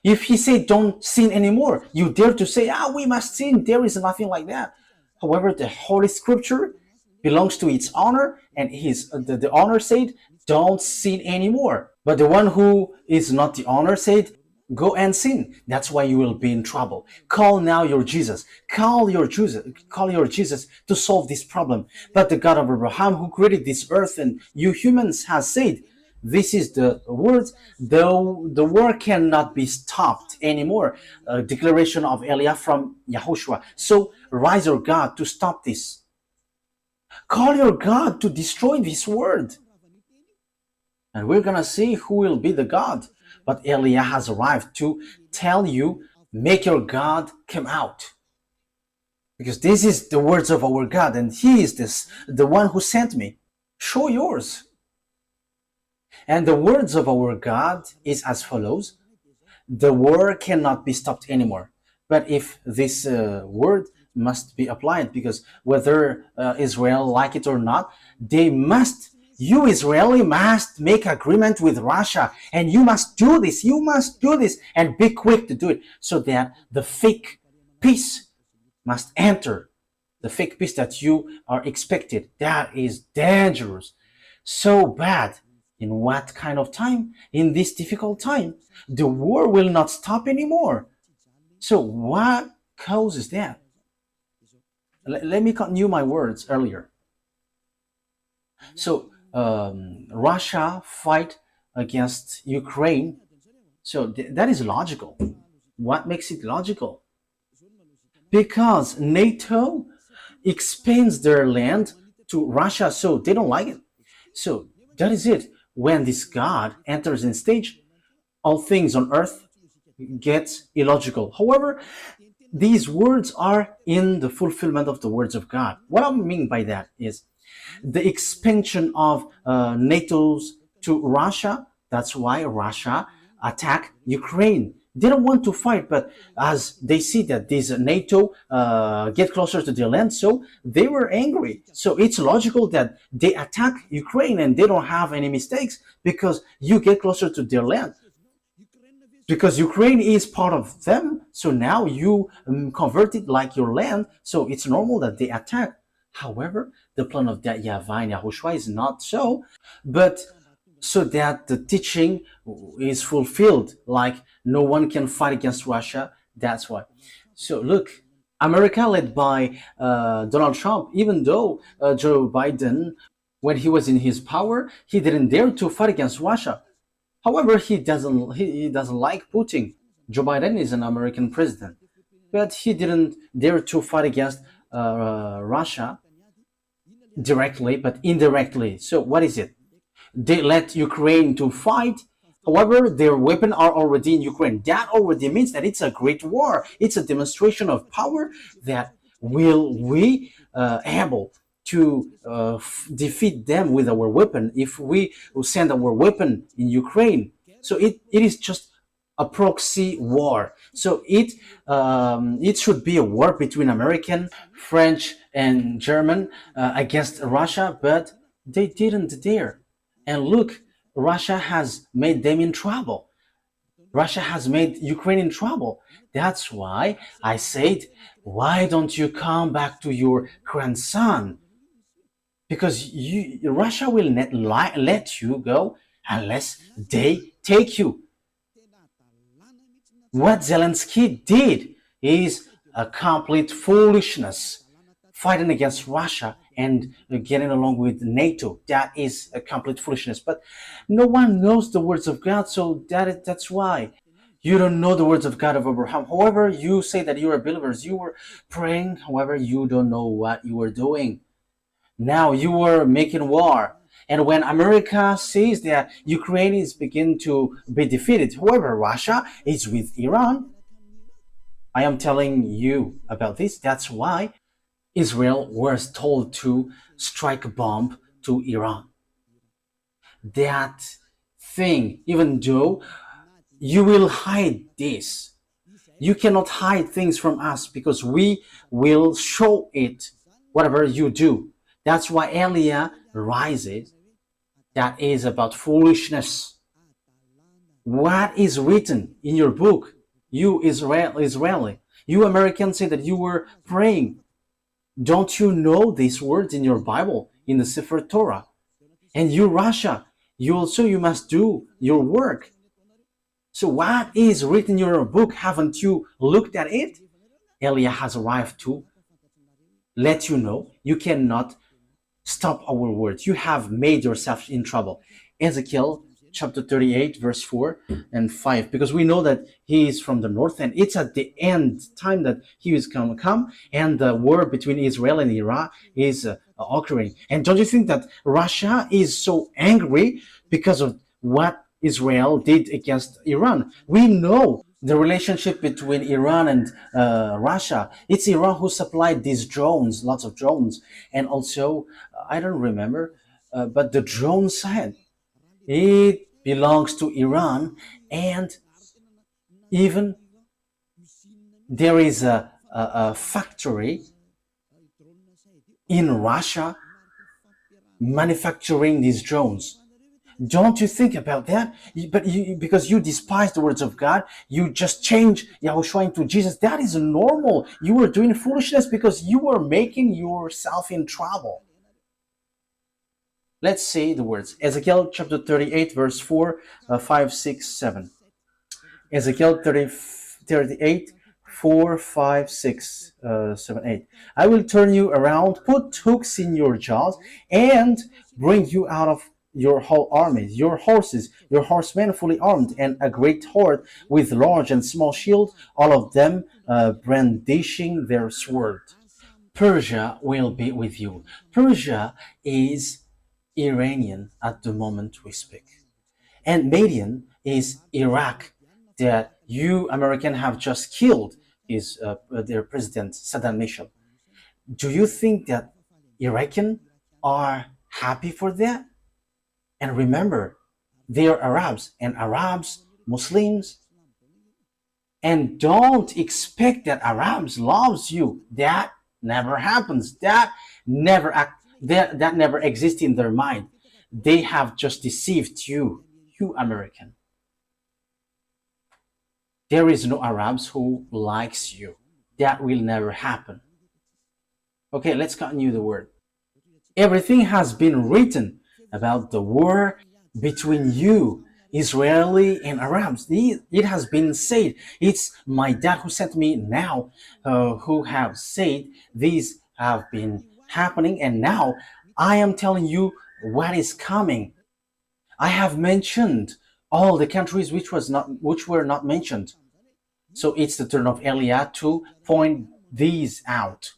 If he said don't sin anymore, you dare to say, we must sin. There is nothing like that. However, the Holy Scripture belongs to its owner, and the owner said, don't sin anymore. But the one who is not the owner said, go and sin. That's why you will be in trouble. Call now your Jesus. Call your Jesus. Call your Jesus to solve this problem. But the God of Abraham, who created this earth and you humans, has said, this is the words, though the war cannot be stopped anymore. A declaration of Eliah from YAHOSHUAH. So rise your God to stop this. Call your God to destroy this word. And we're going to see who will be the God. But Eliah has arrived to tell you, make your God come out. Because this is the words of our God, and He is the one who sent me. Show yours. And the words of our God is as follows. The war cannot be stopped anymore. But if this word must be applied, because whether Israel like it or not, you Israeli must make agreement with Russia, and you must do this, and be quick to do it, so that the fake peace must enter, the fake peace that you are expected. That is dangerous, so bad. In what kind of time? In this difficult time. The war will not stop anymore. So what causes that? Let me continue my words earlier. So Russia fight against Ukraine. So that is logical. What makes it logical? Because NATO expands their land to Russia, so they don't like it. So that is it. When this God enters in stage, all things on earth gets illogical. However, these words are in the fulfillment of the words of God. What I mean by that is the expansion of NATO's to Russia. That's why Russia attacked Ukraine. They don't want to fight, but as they see that this NATO get closer to their land, so they were angry. So it's logical that they attack Ukraine and they don't have any mistakes because you get closer to their land. Because Ukraine is part of them, so now you convert it like your land, so it's normal that they attack. However, the plan of that YAHVAH and YAHOSHUAH is not so, but so that the teaching is fulfilled, like no one can fight against Russia. That's why. So look, America led by Donald Trump, even though Joe Biden, when he was in his power, he didn't dare to fight against Russia. However, he doesn't like Putin. Joe Biden is an American president, but he didn't dare to fight against Russia directly, but indirectly. So what is it? They let Ukraine to fight. However, their weapons are already in Ukraine. That already means that it's a great war. It's a demonstration of power that will we able to defeat them with our weapon if we send our weapon in Ukraine. So it is just a proxy war. So it should be a war between American, French, and German against Russia, but they didn't dare. And look, Russia has made them in trouble. Russia has made Ukraine in trouble. That's why I said, why don't you come back to your grandson? Because Russia will not let you go unless they take you. What Zelensky did is a complete foolishness. Fighting against Russia and getting along with NATO, that is a complete foolishness. But no one knows the words of God, so that's why. You don't know the words of God of Abraham. However, you say that you are believers. You were praying, however, you don't know what you were doing. Now you were making war. And when America sees that Ukraine is beginning to be defeated, however, Russia is with Iran. I am telling you about this. That's why Israel was told to strike a bomb to Iran. That thing, even though you will hide this, you cannot hide things from us because we will show it whatever you do. That's why Eliah rises. That is about foolishness. What is written in your book? You Israeli, you Americans say that you were praying. Don't you know these words in your Bible, in the Sefer Torah? And you, Russia, you must do your work. So what is written in your book? Haven't you looked at it? Eliah has arrived to let you know you cannot stop our words. You have made yourself in trouble. Ezekiel chapter 38, verse 4 and 5, because we know that he is from the north, and it's at the end time that he is going to come, and the war between Israel and Iran is occurring. And don't you think that Russia is so angry because of what Israel did against Iran? We know the relationship between Iran and Russia. It's Iran who supplied these drones, lots of drones, and also I don't remember, but the drone said it belongs to Iran, and even there is a factory in Russia manufacturing these drones. Don't you think about that? Because you despise the words of God, you just change Yahushua into Jesus. That is normal. You were doing foolishness because you were making yourself in trouble. Let's see the words. Ezekiel chapter 38, verse 4, 5, 6, 7. Ezekiel 38, 4, 5, 6, 7, 8. I will turn you around, put hooks in your jaws, and bring you out of your whole army, your horses, your horsemen fully armed, and a great horde with large and small shield, all of them brandishing their sword. Persia will be with you. Persia is Iranian at the moment we speak. And Madian is Iraq, that you American have just killed is their president Saddam Hussein. Do you think that Iraqis are happy for that? And remember, they are Arabs, and Arabs, Muslims, and don't expect that Arabs loves you. That never happens. That never exists in their mind. They have just deceived you, you American. There is no Arabs who likes you. That will never happen. Okay, let's continue the word. Everything has been written about the war between you, Israeli and Arabs. It has been said. It's my dad who sent me now, who have said these have been happening, and now I am telling you what is coming. I have mentioned all the countries which were not mentioned. So it's the turn of Eliah to point these out.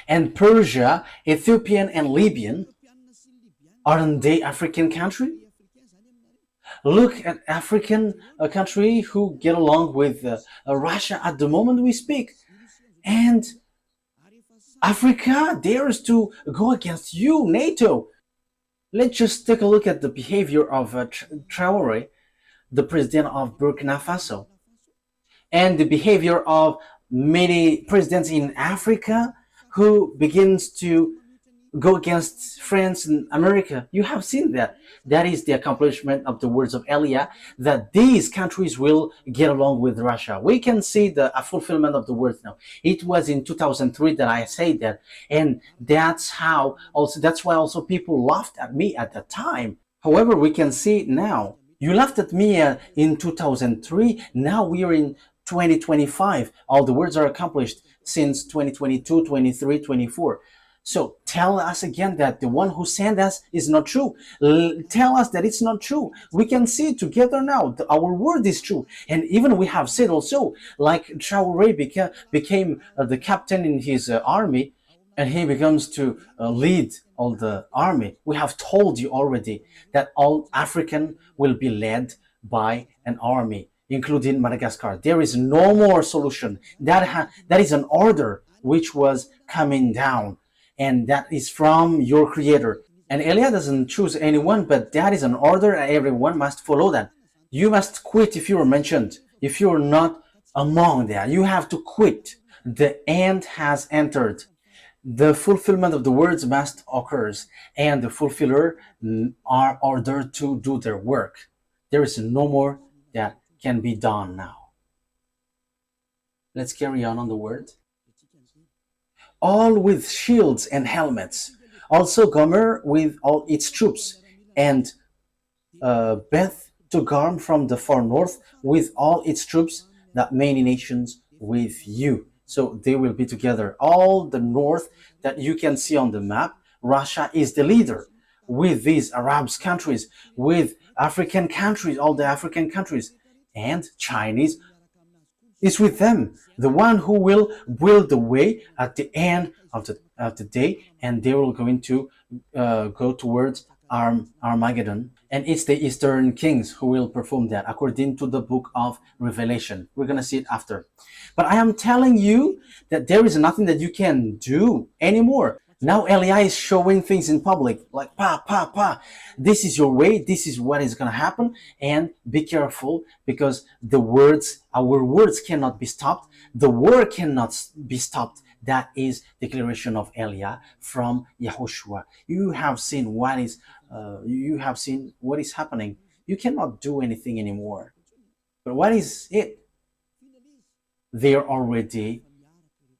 And Persia, Ethiopian, and Libyan, aren't they African country? Look at African country who get along with Russia at the moment we speak. And Africa dares to go against you, NATO. Let's just take a look at the behavior of Traoré, the president of Burkina Faso, and the behavior of many presidents in Africa who begins to go against France and America. You have seen that. That is the accomplishment of the words of Eliah, that these countries will get along with Russia. We can see the fulfillment of the words now. It was in 2003 that I said that, and that's why also people laughed at me at the time. However, we can see it now. You laughed at me in 2003. Now we are in 2025. All the words are accomplished since 2022, 23, 24. So tell us again that the one who sent us is not true. Tell us that it's not true. We can see it together now. Our word is true. And even we have said also, like Traoré became the captain in his army, and he becomes to lead all the army. We have told you already that all African will be led by an army, including Madagascar. There is no more solution. That is an order which was coming down, and that is from your creator. And Eliah doesn't choose anyone, but that is an order, and everyone must follow that. You must quit if you are mentioned. If you are not among that, you have to quit. The end has entered. The fulfillment of the words must occur, and the fulfiller are ordered to do their work. There is no more that can be done now. Let's carry on the word. All with shields and helmets. Also Gomer with all its troops, and Beth Togarm from the far north with all its troops, that many nations with you. So they will be together. All the north that you can see on the map, Russia is the leader with these Arab countries, with African countries, all the African countries, and Chinese is with them, the one who will build the way at the end of the day, and they will going to go towards Armageddon. And it's the Eastern kings who will perform that according to the book of Revelation. We're going to see it after. But I am telling you that there is nothing that you can do anymore. Now Eli is showing things in public, like this is your way, this is what is going to happen, and be careful, because our words cannot be stopped. The war cannot be stopped. That is declaration of Eli from Yahushua. You have seen what is happening. You cannot do anything anymore. But what is it? They are already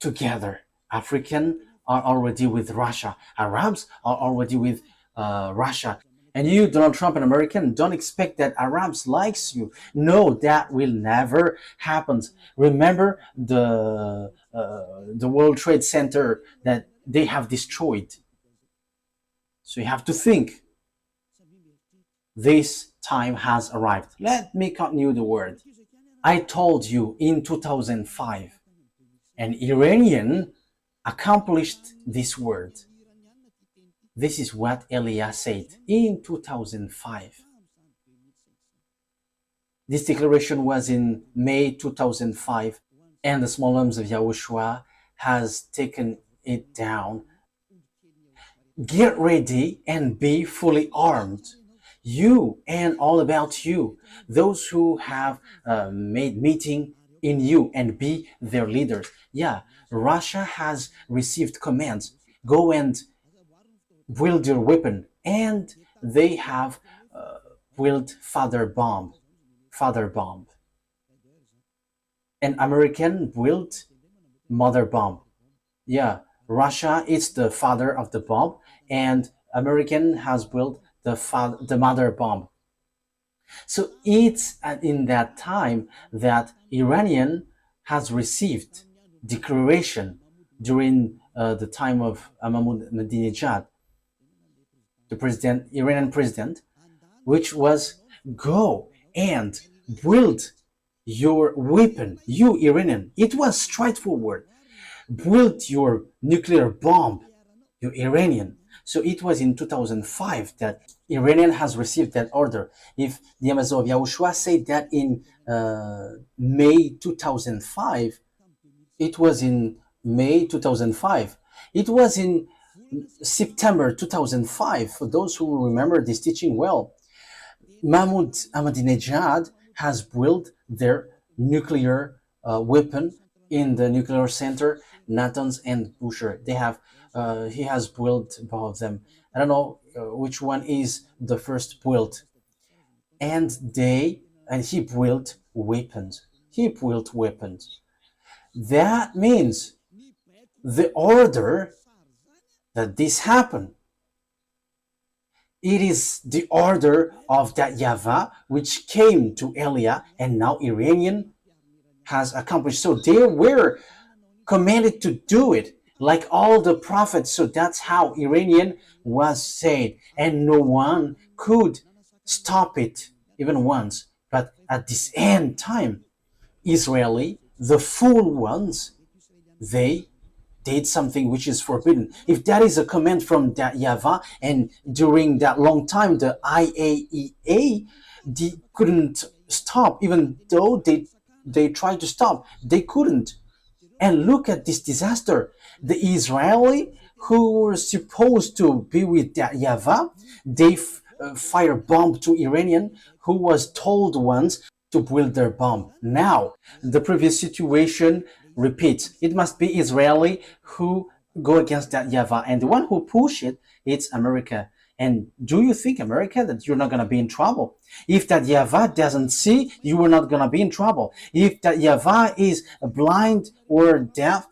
together. African are already with Russia. Arabs are already with Russia. And you, Donald Trump, an American, don't expect that Arabs likes you. No, that will never happen. Remember the World Trade Center that they have destroyed. So you have to think. This time has arrived. Let me continue the word. I told you in 2005, an Iranian accomplished this word. This is what Elias said in 2005. This declaration was in May 2005, and the small arms of Yahushua has taken it down. Get ready and be fully armed. You and all about you, those who have made meeting in you and be their leaders. Yeah, Russia has received commands. Go and build your weapon, and they have built father bomb. And American built mother bomb. Yeah, Russia is the father of the bomb, and American has built the mother bomb. So it's in that time that Iranian has received declaration during the time of Ahmadinejad, the Iranian president, which was go and build your weapon, you Iranian. It was straightforward. Build your nuclear bomb, you Iranian. So it was in 2005 that Iranian has received that order. If the Amazon of Yahushua said that in May 2005, it was in May 2005. It was in September 2005, for those who remember this teaching well. Mahmoud Ahmadinejad has built their nuclear weapon in the nuclear center, Natanz and Bushehr. He has built both of them. I don't know which one is the first built. And he built weapons. That means the order that this happened, it is the order of that YAHVAH which came to Elia, and now Iranian has accomplished. So they were commanded to do it, like all the prophets. So that's how Iranian was saved, and no one could stop it even once. But at this end time, Israeli, the fool ones, they did something which is forbidden. If that is a command from that YAHVAH, and during that long time the IAEA they couldn't stop, even though they tried to stop, they couldn't. And look at this disaster. The Israeli who were supposed to be with that YAHVAH, they fire bomb to Iranian who was told once to build their bomb. Now the previous situation repeats. It must be Israeli who go against that YAHVAH, and the one who push it, it's America. And do you think, America, that you're not going to be in trouble? If that YAHVAH doesn't see, you are not going to be in trouble. If that YAHVAH is blind or deaf,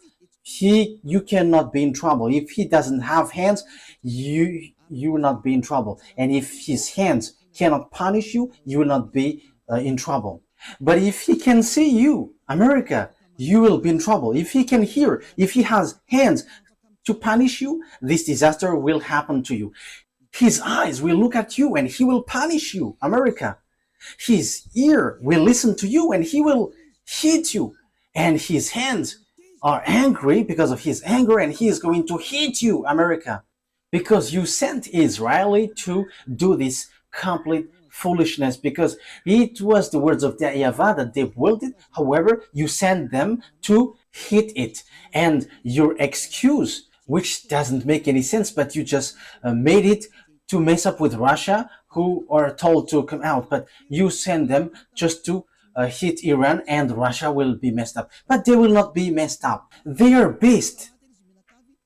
you cannot be in trouble. If he doesn't have hands, you will not be in trouble. And if his hands cannot punish you, you will not be in trouble. But if he can see you, America, you will be in trouble. If he can hear, if he has hands to punish you, this disaster will happen to you. His eyes will look at you and he will punish you, America. His ear will listen to you and he will hit you. And his hands are angry because of his anger and he is going to hit you, America. Because you sent Israeli to do this complete foolishness, because it was the words of the YAHVAH that they willed it. However, you sent them to hit it. And your excuse, which doesn't make any sense, but you just made it to mess up with Russia, who are told to come out, but you send them just to hit Iran, and Russia will be messed up. But they will not be messed up. They are beasts.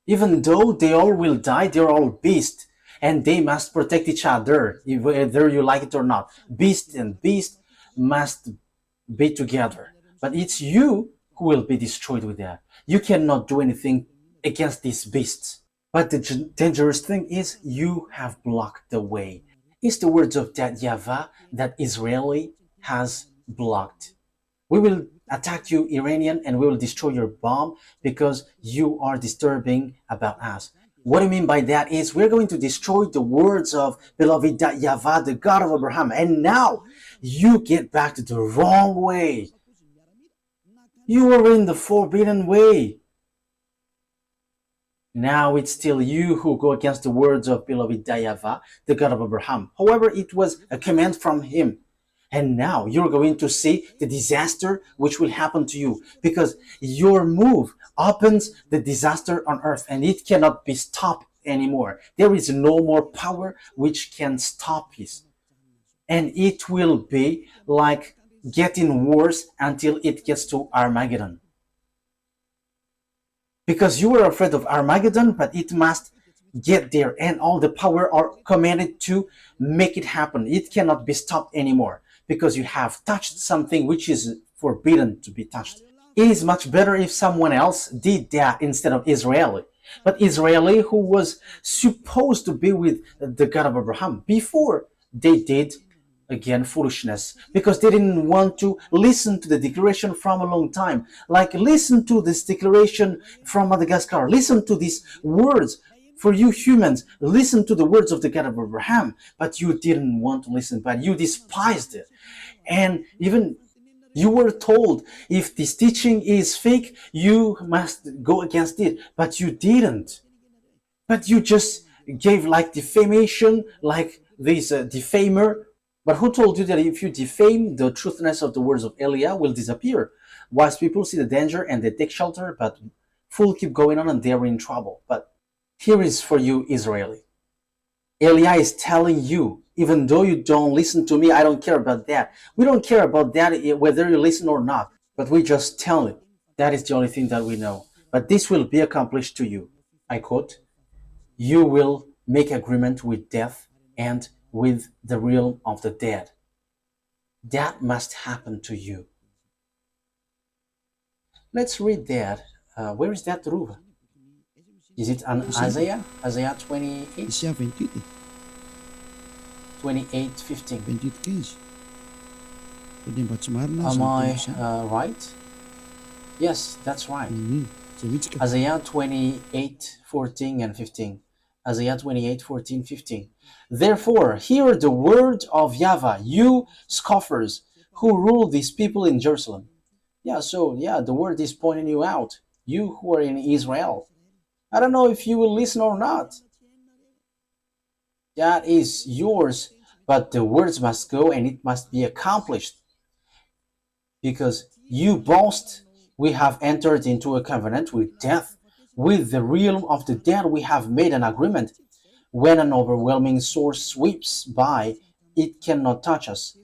Even though they all will die, they're all beasts. And they must protect each other, whether you like it or not. Beast and beast must be together. But it's you who will be destroyed with that. You cannot do anything against these beasts. But the dangerous thing is you have blocked the way. It's the words of that YAHVAH that Israeli has blocked. We will attack you, Iranian, and we will destroy your bomb because you are disturbing about us. What I mean by that is we're going to destroy the words of beloved YAHVAH, the God of Abraham. And now you get back to the wrong way. You are in the forbidden way. Now it's still you who go against the words of beloved YAHVAH, the God of Abraham. However, it was a command from him. And now you're going to see the disaster which will happen to you, because your move opens the disaster on earth and it cannot be stopped anymore. There is no more power which can stop it. And it will be like getting worse until it gets to Armageddon. Because you are afraid of Armageddon, but it must get there, and all the power are commanded to make it happen. It cannot be stopped anymore, because you have touched something which is forbidden to be touched. It is much better if someone else did that instead of Israeli. But Israeli, who was supposed to be with the God of Abraham before they did, again, foolishness, because they didn't want to listen to the declaration from a long time. Like, listen to this declaration from Madagascar. Listen to these words. For you humans, listen to the words of the God of Abraham. But you didn't want to listen, but you despised it. And even you were told, if this teaching is fake, you must go against it. But you didn't. But you just gave like defamation, like this defamer. But who told you that if you defame, the truthness of the words of Eliah will disappear? Wise people see the danger and they take shelter, but fools keep going on and they're in trouble. But here is for you, Israeli. Eliah is telling you, even though you don't listen to me, I don't care about that. We don't care about that, whether you listen or not. But we just tell it. That is the only thing that we know. But this will be accomplished to you. I quote, you will make agreement with death and with the realm of the dead. That must happen to you. Let's read that. Where is that, Ruva? Is it on Isaiah? Isaiah 28? Isaiah 28. 28:15. 28:15. Pwede ba sumarna Am sa I siya? right? Yes, that's right. So which ka? Isaiah 28:14 and 15. Isaiah 28:14, 15. Therefore, hear the word of YAHVAH, you scoffers who rule these people in Jerusalem. The word is pointing you out, you who are in Israel. I don't know if you will listen or not. That is yours, but the words must go and it must be accomplished. Because you boast, we have entered into a covenant with death. With the realm of the dead, we have made an agreement. When an overwhelming source sweeps by, it cannot touch us.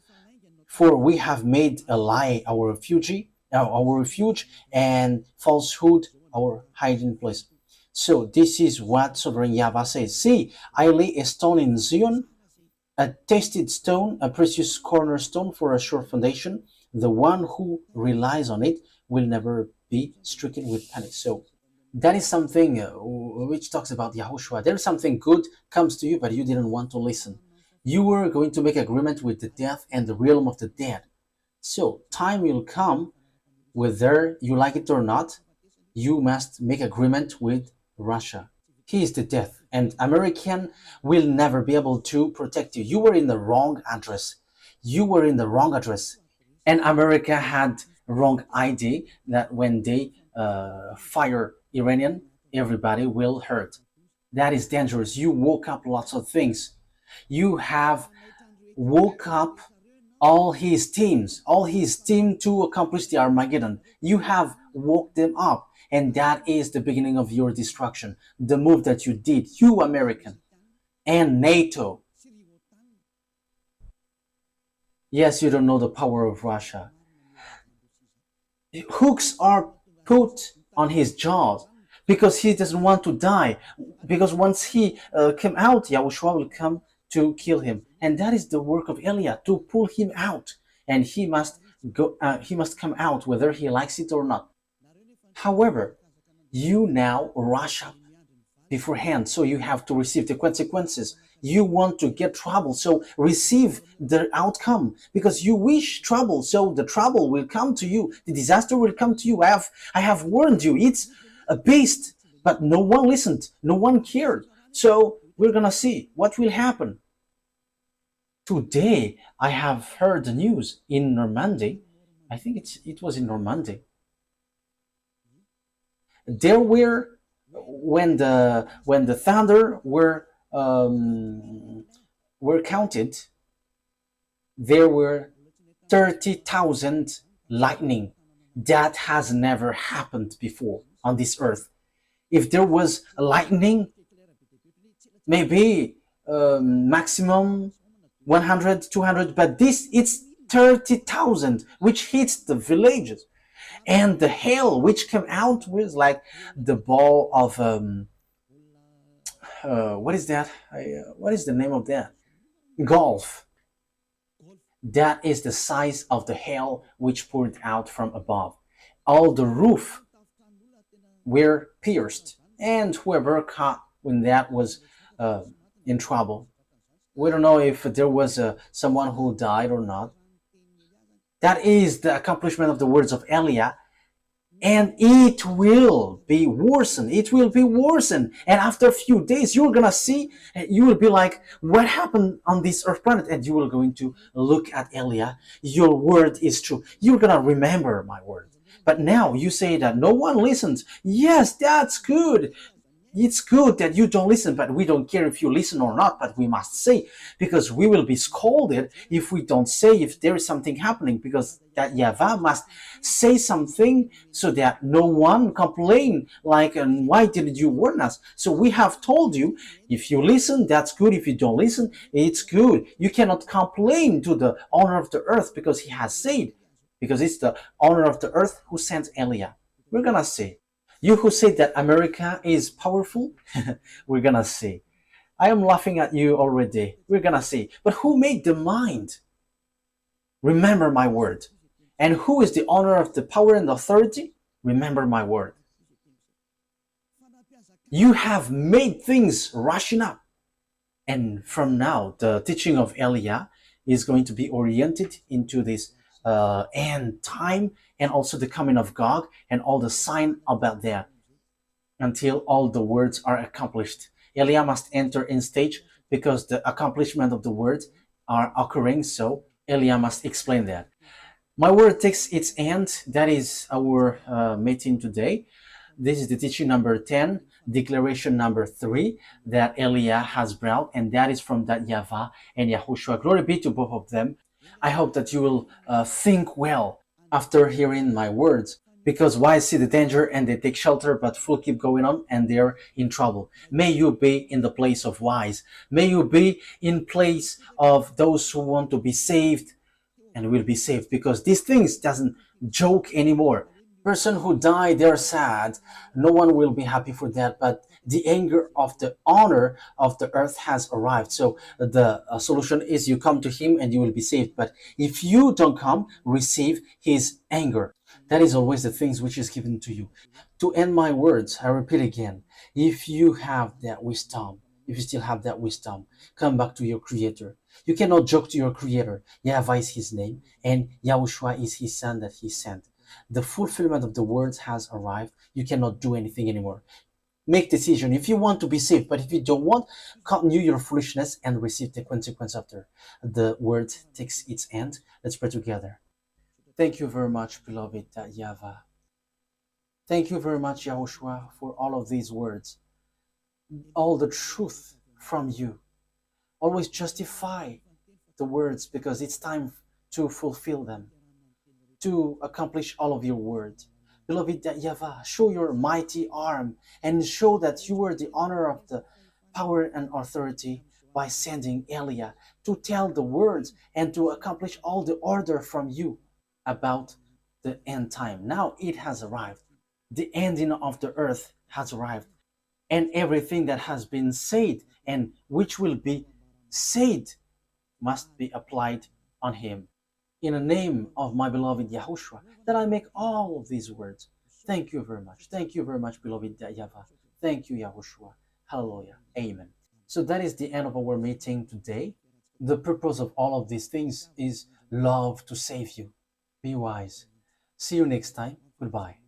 For we have made a lie our refuge, and falsehood our hiding place. So this is what Sovereign YAHVAH says. See, I lay a stone in Zion, a tested stone, a precious cornerstone for a sure foundation. The one who relies on it will never be stricken with panic. So that is something which talks about Yahushua. There's something good comes to you, but you didn't want to listen. You were going to make agreement with the death and the realm of the dead. So time will come, whether you like it or not, you must make agreement with Russia. He is the death, and American will never be able to protect you. You were in the wrong address. You were in the wrong address. And America had wrong ID that when they fire Iranian, everybody will hurt. That is dangerous. You woke up lots of things. You have woke up all his team to accomplish the Armageddon. You have woke them up, and that is the beginning of your destruction. The move that you did, you American and NATO. Yes, you don't know the power of Russia. Hooks are put on his jaws because he doesn't want to die. Because once he came out, Yahushua will come to kill him, and that is the work of Eliah, to pull him out, and he must go. He must come out whether he likes it or not. However, you now rush up beforehand, so you have to receive the consequences. You want to get trouble, so receive the outcome, because you wish trouble, so the trouble will come to you. The disaster will come to you. I have warned you. It's a beast, but no one listened. No one cared. So we're gonna see what will happen. Today, I have heard the news in Normandy. I think it was in Normandy. There were, when the thunder were counted, there were 30,000 lightning. That has never happened before on this earth. If there was a lightning, maybe maximum 100, 200, but this, it's 30,000, which hits the villages. And the hail which came out was like the ball of what is that? What is the name of that? Golf. That is the size of the hail which poured out from above. All the roof were pierced, and whoever caught when that was in trouble. We don't know if there was someone who died or not. That is the accomplishment of the words of Eliah, and it will be worsened. It will be worsened. And after a few days, you're gonna see, you will be like, what happened on this earth planet? And you will going to look at Eliah. Your word is true. You're gonna remember my word. But now you say that no one listens. Yes, that's good. It's good that you don't listen, but we don't care if you listen or not, but we must say, because we will be scolded if we don't say if there is something happening, because that YAHVAH must say something so that no one complain like, and why didn't you warn us? So we have told you, if you listen, that's good. If you don't listen, it's good. You cannot complain to the owner of the earth, because he has said, because it's the owner of the earth who sent Eliah. We're gonna say, you who say that America is powerful, we're gonna see. I am laughing at you already. We're gonna see. But who made the mind? Remember my word. And who is the owner of the power and authority? Remember my word. You have made things rushing up. And from now, the teaching of Eliah is going to be oriented into this end time, and also the coming of Gog and all the sign about that, until all the words are accomplished. Eliah must enter in stage, because the accomplishment of the words are occurring, so Eliah must explain that. My word takes its end. That is our meeting today. This is the teaching number 10, declaration number 3 that Eliah has brought, and that is from that YAHVAH and YAHOSHUAH. Glory be to both of them. I hope that you will think well after hearing my words, because wise see the danger and they take shelter, but fool keep going on and they're in trouble. May you be in the place of wise. May you be in place of those who want to be saved and will be saved, because these things doesn't joke anymore. Person who die, they're sad. No one will be happy for that. But the anger of the honor of the earth has arrived. So the solution is you come to him and you will be saved. But if you don't come, receive his anger. That is always the things which is given to you. To end my words, I repeat again, if you have that wisdom, if you still have that wisdom, come back to your creator. You cannot joke to your creator. YAHVAH is his name and YAHOSHUA is his son that he sent. The fulfillment of the words has arrived. You cannot do anything anymore. Make decision if you want to be saved, but if you don't want, continue your foolishness and receive the consequence after the word takes its end. Let's pray together. Thank you very much, beloved YAHVAH. Thank you very much, YAHOSHUA, for all of these words, all the truth from you. Always justify the words because it's time to fulfill them, to accomplish all of your words. Beloved YAHVAH, show your mighty arm and show that you were the honor of the power and authority by sending Elia to tell the words and to accomplish all the order from you about the end time. Now it has arrived. The ending of the earth has arrived. And everything that has been said and which will be said must be applied on him. In the name of my beloved YAHOSHUA, that I make all of these words. Thank you very much. Thank you very much, beloved YAHVAH. Thank you, YAHOSHUA. Hallelujah. Amen. So that is the end of our meeting today. The purpose of all of these things is love to save you. Be wise. See you next time. Goodbye.